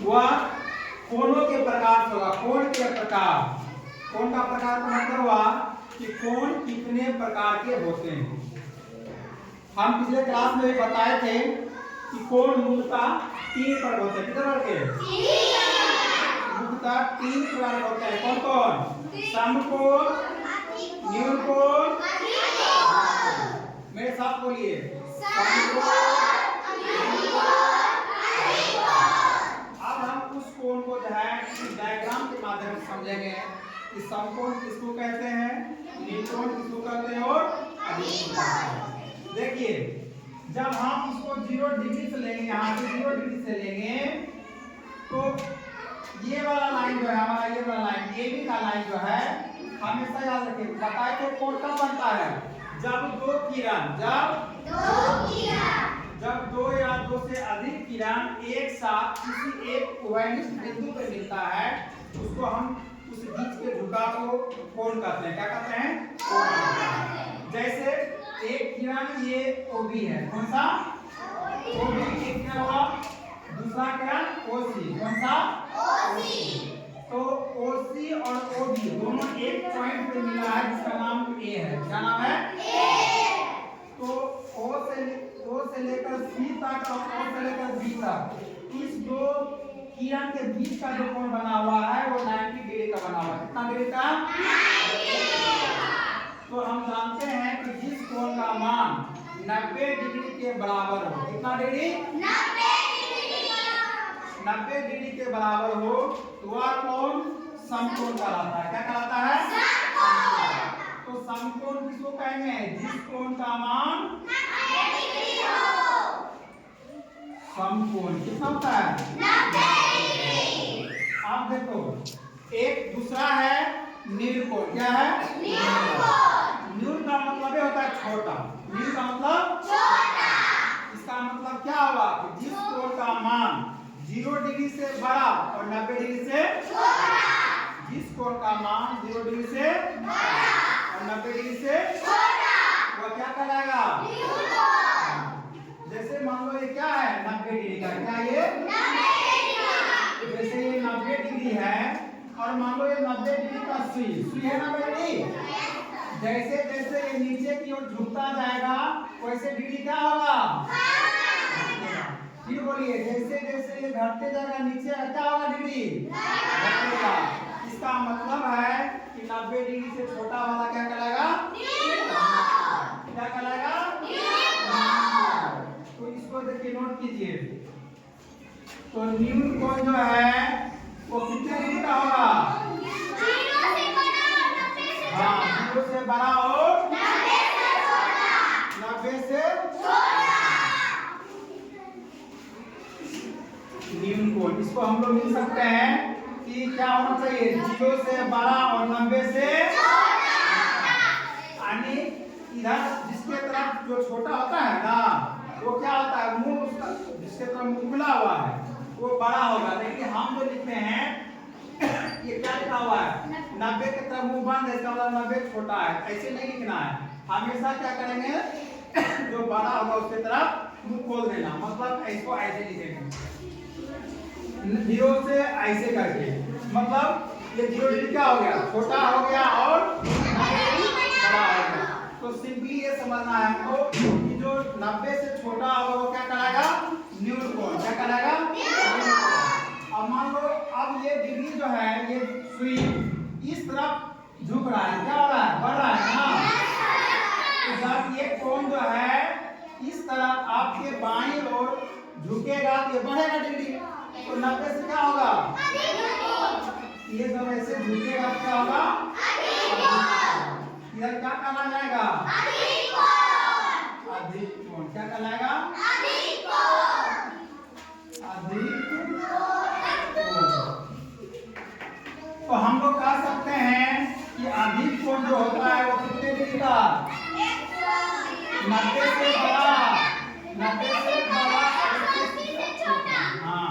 वह कोणों के प्रकार से होगा। कोण के प्रकार, कोण का प्रकार का मतलब हुआ कि कोण कितने प्रकार के होते हैं। हम पिछले क्लास में भी बताए थे कि कोण मूलतः 3 प्रकार होते हैं। कितने प्रकार के? मूलतः 3 प्रकार होते हैं। कौन कौन? समकोण, न्यूनकोण, मेरे साथ बोलिए, अब हम उस कोण को जो है डायग्राम के माध्यम से समझेंगे कि समकोण किसको कहते हैं, न्यूनकोण किसको कहते हैं और अधिकोण कहते हैं। देखिए, जब हम इसको 0 डिग्री से लेंगे, यहाँ से 0 डिग्री से लेंगे, तो ये वाला लाइन जो है हमारा, ये वाला लाइन ए बी का लाइन जो है, हमेशा याद रखिए, बताए थे कोण कब बनता है? जब दो या दो से अधिक किरण एक साथ किसी एक उभयनिष्ठ बिंदु पर मिलता है, उसको हम उस बीच के झुकाव को कोण कहते हैं। क्या कहते हैं? कोण कहते हैं। जैसे एक किरण ये ओबी है, कौन सा? ओबी। एक किरण हुआ, दूसरा किरण ओसी, कौन सा? ओसी। तो ओसी और ओबी दोनों एक पॉइंट पे मिला है जिसका नाम ए है। क्या नाम है? ए। तो ओ से लेकर सी तक और ओ से लेकर बी तक, इस दो किरण के बीच का जो कोण बना हुआ है वो 90 डिग्री का बना हुआ है। कितना डिग्री का? 90। तो हम जानते हैं कि जिस कोण का मान 90 डिग्री के बराबर हो, कितना डिग्री? 90 डिग्री के बराबर हो, तो वह कोण समकोण कहलाता है। क्या कहलाता है? समकोण। तो समकोण किसको कहेंगे? जिस कोण का मान 90 डिग्री हो। समकोण कितना होता है? 90 डिग्री। अब देखो, एक दूसरा है न्यूनकोण। क्या है? न्यूनकोण। न्यून का मतलब ये होता है छोटा। न्यून का मतलब छोटा। इसका मतलब क्या हुआ कि जिस कोण का मान 0 डिग्री से बड़ा और 90 डिग्री से छोटा, जिस कोण का मान 0 डिग्री से बड़ा और 90 डिग्री से छोटा, वो क्या कहलाएगा? न्यूनकोण। जैसे मान लो ये क्या है? 90 डिग्री का। क्या ये? 90 डिग्री। जैसे ये 90 डिग्री है और मान लो ये 90 डिग्री का सुई है 90 डिग्री। जैसे जैसे ये नीचे की ओर झुकता जाएगा वैसे डिग्री क्या होगा? फिर बोलिए, जैसे जैसे ये घटते जाएगा नीचे क्या होगा? डिग्री घटेगा। इसका मतलब है कि 90 डिग्री से छोटा वाला क्या कहलाएगा? न्यूनकोण। क्या कहलाएगा? न्यूनकोण। तो इसको देखिए, नोट कीजिए। तो न्यूनकोण जो है वो कितने डिग्री का होगा? 0 से बड़ा और 90 से छोटा। हाँ, 0 से बड़ा और 90 से छोटा। 90 से छोटा न्यूनकोण। इसको हम लोग लिख सकते हैं कि क्या होना चाहिए? 0 से बड़ा और 90 से छोटा। यानी इधर जिसके तरफ जो छोटा होता है ना, वो क्या होता है? मुंह उसका जिसके तरफ मुंह खुला हुआ है वो बड़ा होगा। लेकिन हम जो लिखते हैं ये क्या लिखा हुआ है? 90 की तरफ मुंह बंद है, इसका मतलब 90 छोटा है। ऐसे नहीं लिखना है। हमेशा क्या करेंगे? जो बड़ा होगा उसके तरफ मुंह खोल देना। मतलब इसको ऐसे लिखेंगे 0 से ऐसे करके, मतलब ये 0 डिग्री क्या हो गया? छोटा हो गया और 90 डिग्री बड़ा हो गया। तो सिंपली ये समझना है हमको कि जो 90 से छोटा होगा वो क्या कहलाएगा? न्यूनकोण। क्या कहलाएगा? न्यूनकोण। अब मान लो अब ये डिग्री जो है, ये सुई इस तरफ झुक रहा है, क्या हो रहा है? बढ़ रहा है ना। तो जब ये कोण जो है इस तरफ आपके बाईं ओर झुकेगा तो ये बढ़ेगा डिग्री। तो 90 से क्या होगा? ये जब ऐसे झुकेगा क्या होगा? इधर क्या कहला जाएगा? अधिकोण। क्या कहलाएगा? अधिकोण। तो हम लोग कह सकते हैं कि अधिकोण जो होता है वो कितने डिग्री का? 90 से बड़ा, 90 से बड़ा, हाँ।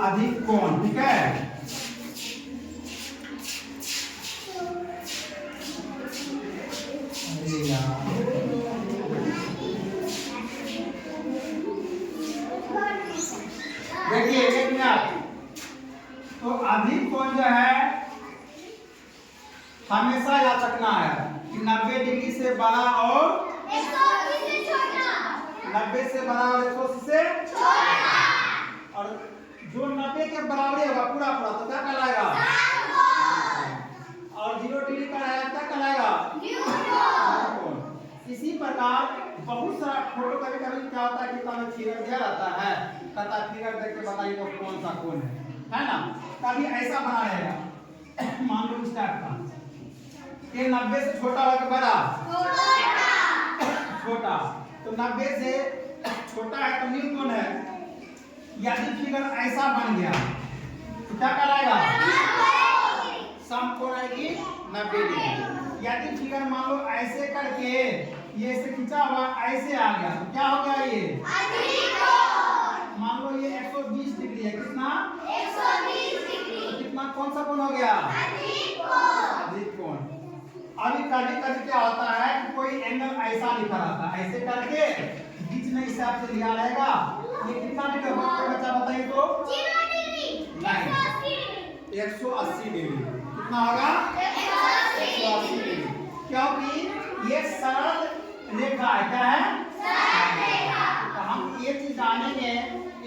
अधिकोण, ठीक है। अधिक कोण जो है हमेशा याद रखना है कि 90 डिग्री से बड़ा और 180 से छोटा, 90 से बड़ा और 180 से छोटा, और जो 90 के बराबर होगा पूरा पूरा तो क्या कहलाएगा? और 0 डिग्री का है क्या कहलाएगा? न्यूटन। इसी प्रकार बहुत सारा फोटो कभी कभी क्या होता है कि हमें फिगर दिया रहता है, कहता फिगर देख के बताइए वो कौन सा कौन है ना? कभी ऐसा बना रहेगा, मान लो स्टार्ट का ये 90 से छोटा होगा कि बड़ा? छोटा। तो 90 से छोटा है तो न्यूटन है। यदि फिगर ऐसा बन गया तो क्या कहलाएगा? समकोण आएगी 90 डिग्री। यदि फिगर मान लो ऐसे करके ये ऐसे खींचा हुआ ऐसे आ गया तो क्या हो गया? ये मान लो ये 120 डिग्री है, कितना? 120 डिग्री। तो कितना कौन सा कोण हो गया? अधिक कोण। अभी कभी कभी क्या होता है कि कोई एंगल ऐसा लिखा रहता है, ऐसे करके बीच में हिसाब से लिया रहेगा। ये कितना डिग्री होगा बच्चा बताइए तो? 0 डिग्री, 180 डिग्री, 180 डिग्री। कितना होगा? 180 डिग्री। क्योंकि ये सरल रेखा है। क्या है? सरल रेखा। तो हम ये चीज जानेंगे,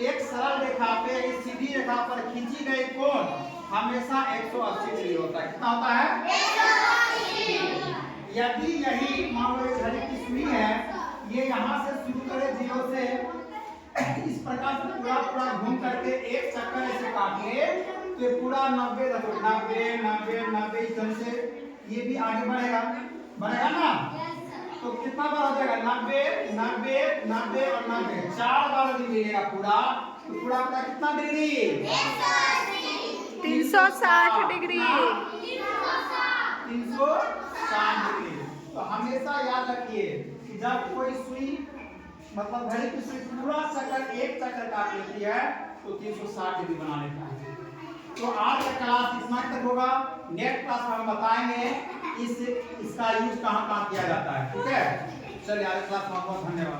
एक सरल रेखा पे इस सीधी रेखा पर खींची गई कोण हमेशा 180 डिग्री होता है। कितना होता है? 180। यदि यही मान लो घड़ी की सुई है, ये यहाँ से शुरू करे 0 से इस प्रकार से पूरा पूरा घूम करके एक चक्कर ऐसे काटे तो ये पूरा 90 देखो 90 90 90 इस तरह से ये भी आगे बढ़ेगा ना? तो कितना बार हो जाएगा? 90 90 90 और 90 4 बार यदि मिलेगा पूरा तो पूरा पूरा कितना डिग्री? 360 डिग्री। 360 डिग्री। तो हमेशा याद रखिए कि जब कोई सुई मतलब घड़ी की सुई पूरा चक्कर एक चक्कर काट लेती है तो 360 डिग्री बना लेता है। तो आज का क्लास इतना तक होगा। नेक्स्ट क्लास में हम बताएंगे इसका यूज कहाँ किया जाता है। ठीक है, चलिए आज क्लास में बहुत धन्यवाद।